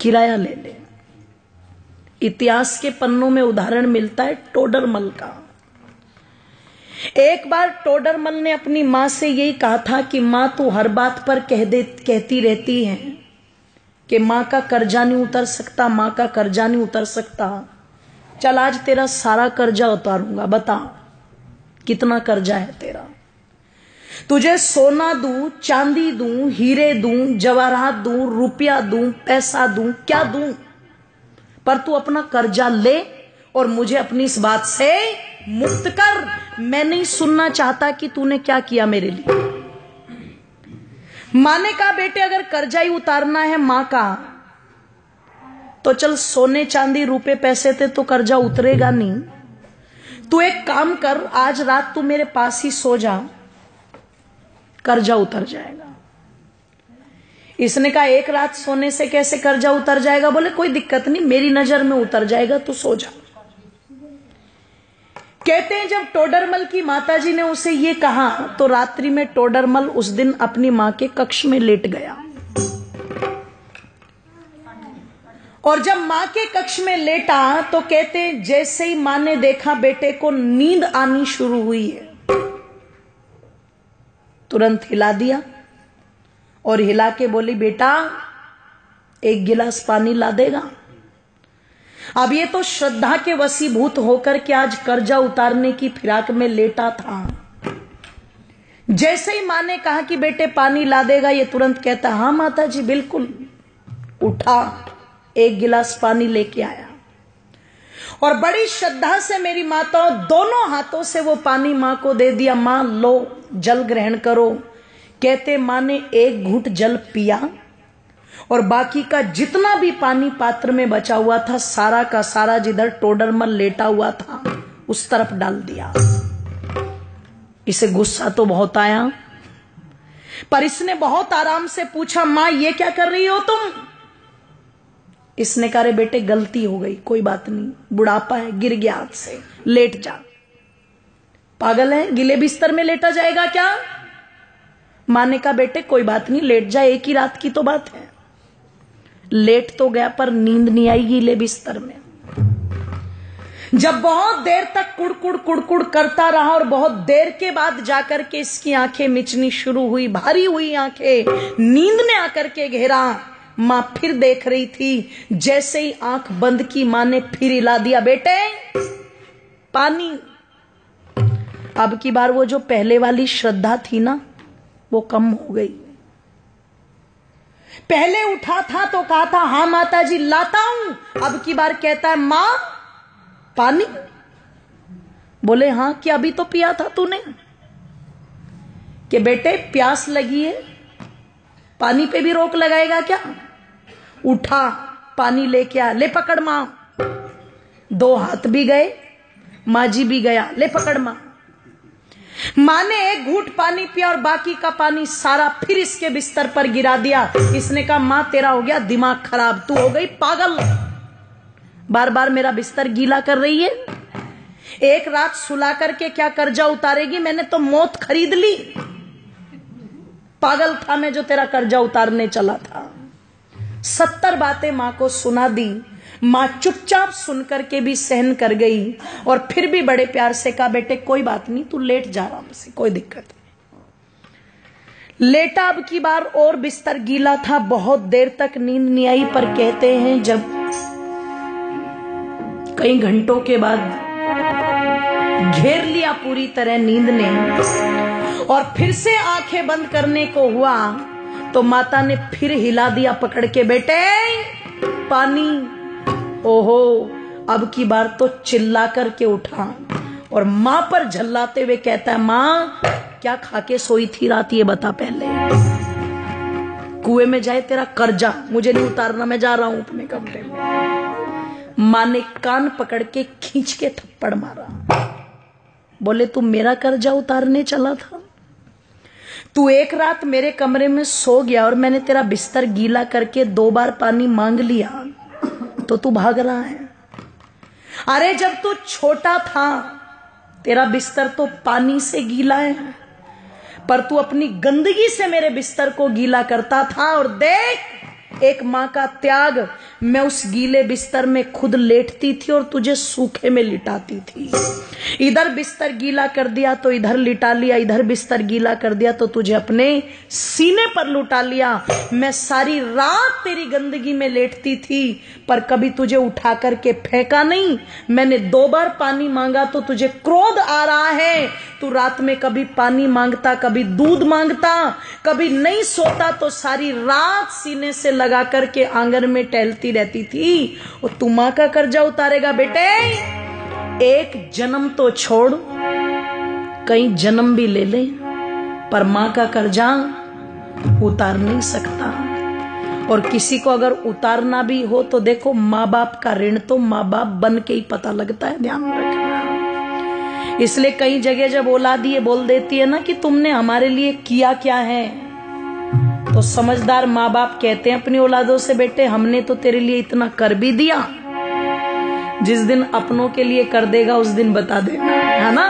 किराया ले ले। इतिहास के पन्नों में उदाहरण मिलता है टोडरमल का। एक बार टोडरमल ने अपनी मां से यही कहा था कि मां तू हर बात पर कहती रहती है कि मां का कर्जा नहीं उतर सकता, मां का कर्जा नहीं उतर सकता। चल आज तेरा सारा कर्जा उतारूंगा, बता कितना कर्जा है तेरा। तुझे सोना दूं, चांदी दूं, हीरे दूं, जवाहरात दूं, रुपया दूं, पैसा दूं, क्या दूं, पर तू अपना कर्जा ले और मुझे अपनी इस बात से मुक्त कर। मैं नहीं सुनना चाहता कि तूने क्या किया मेरे लिए। मां ने कहा बेटे अगर कर्जा ही उतारना है मां का तो चल सोने चांदी रुपए पैसे थे तो कर्जा उतरेगा नहीं। तू एक काम कर, आज रात तू मेरे पास ही सो जा, कर्जा उतर जाएगा। इसने कहा एक रात सोने से कैसे कर्जा उतर जाएगा? बोले कोई दिक्कत नहीं, मेरी नजर में उतर जाएगा, तू सो जा। कहते हैं जब टोडरमल की माताजी ने उसे ये कहा तो रात्रि में टोडरमल उस दिन अपनी मां के कक्ष में लेट गया। और जब मां के कक्ष में लेटा तो कहते हैं जैसे ही मां ने देखा बेटे को नींद आनी शुरू हुई है, तुरंत हिला दिया और हिला के बोली बेटा एक गिलास पानी ला देगा। अब ये तो श्रद्धा के वशीभूत होकर के आज कर्जा उतारने की फिराक में लेटा था। जैसे ही मां ने कहा कि बेटे पानी ला देगा, ये तुरंत कहता हाँ माता जी बिल्कुल। उठा, एक गिलास पानी लेके आया और बड़ी श्रद्धा से मेरी माताओं दोनों हाथों से वो पानी मां को दे दिया। मां लो जल ग्रहण करो। कहते मां ने एक घूंट जल पिया और बाकी का जितना भी पानी पात्र में बचा हुआ था सारा का सारा जिधर टोडरमल लेटा हुआ था उस तरफ डाल दिया। इसे गुस्सा तो बहुत आया, पर इसने बहुत आराम से पूछा मां ये क्या कर रही हो तुम? इसने कहा रे बेटे गलती हो गई, कोई बात नहीं, बुढ़ापा है, गिर गया हाथ से, लेट जा। पागल है, गिले बिस्तर में लेटा जाएगा क्या? मां ने कहा बेटे कोई बात नहीं, लेट जा, एक ही रात की तो बात है। लेट तो गया पर नींद नहीं आई गीले बिस्तर में। जब बहुत देर तक कुड़कुड़ कुड़कुड़ करता रहा और बहुत देर के बाद जाकर के इसकी आंखें मिचनी शुरू हुई, भारी हुई आंखें, नींद ने आकर के घेरा। मां फिर देख रही थी, जैसे ही आंख बंद की मां ने फिर हिला दिया बेटे पानी। अब की बार वो जो पहले वाली श्रद्धा थी ना वो कम हो गई। पहले उठा था तो कहा था हाँ माता जी लाता हूं, अब की बार कहता है मां पानी। बोले हाँ कि अभी तो पिया था तूने? कि बेटे प्यास लगी है, पानी पे भी रोक लगाएगा क्या? उठा, पानी लेके आ, ले पकड़ मां। दो हाथ भी गए, मां जी भी गया, ले पकड़ मां। मां ने एक घूंट पानी पिया और बाकी का पानी सारा फिर इसके बिस्तर पर गिरा दिया। इसने कहा मां तेरा हो गया दिमाग खराब, तू हो गई पागल, बार बार मेरा बिस्तर गीला कर रही है। एक रात सुला करके क्या कर्जा उतारेगी? मैंने तो मौत खरीद ली। पागल था मैं जो तेरा कर्जा उतारने चला था। 70 बातें मां को सुना दी। मां चुपचाप सुन करके भी सहन कर गई और फिर भी बड़े प्यार से कहा बेटे कोई बात नहीं, तू लेट जा आराम से, कोई दिक्कत नहीं। लेटा, अब की बार और बिस्तर गीला था, बहुत देर तक नींद नहीं आई। पर कहते हैं जब कई घंटों के बाद घेर लिया पूरी तरह नींद ने और फिर से आंखें बंद करने को हुआ तो माता ने फिर हिला दिया पकड़ के बेटे पानी। ओहो, अब की बार तो चिल्ला करके उठा और मां पर झल्लाते हुए कहता है मां क्या खा के सोई थी रात, ये बता पहले। कुएं में जाए तेरा कर्जा, मुझे नहीं उतारना, मैं जा रहा हूं अपने कमरे में। मां ने कान पकड़ के खींच के थप्पड़ मारा। बोले तू मेरा कर्जा उतारने चला था? तू एक रात मेरे कमरे में सो गया और मैंने तेरा बिस्तर गीला करके 2 बार पानी मांग लिया तो तू भाग रहा है। अरे जब तू छोटा था तेरा बिस्तर तो पानी से गीला है, पर तू अपनी गंदगी से मेरे बिस्तर को गीला करता था। और देख एक माँ का त्याग, मैं उस गीले बिस्तर में खुद लेटती थी और तुझे सूखे में लिटाती थी। इधर बिस्तर गीला कर दिया तो इधर लिटा लिया, इधर बिस्तर गीला कर दिया तो तुझे अपने सीने पर लुटा लिया। मैं सारी रात तेरी गंदगी में लेटती थी पर कभी तुझे उठा करके फेंका नहीं। मैंने 2 बार पानी मांगा तो तुझे क्रोध आ रहा है। तू रात में कभी पानी मांगता, कभी दूध मांगता, कभी नहीं सोता तो सारी रात सीने से लगा करके आंगन में टहलती रहती थी। और तू मां का कर्जा उतारेगा बेटे? एक जन्म तो छोड़, कई जन्म भी ले ले, पर मां का कर्जा उतार नहीं सकता। और किसी को अगर उतारना भी हो तो देखो, माँ बाप का ऋण तो माँ बाप बन के ही पता लगता है, ध्यान रखना। इसलिए कई जगह जब औलाद ये बोल देती है ना कि तुमने हमारे लिए किया क्या है, तो समझदार माँ बाप कहते हैं अपनी औलादों से, बेटे हमने तो तेरे लिए इतना कर भी दिया, जिस दिन अपनों के लिए कर देगा उस दिन बता देना, है ना।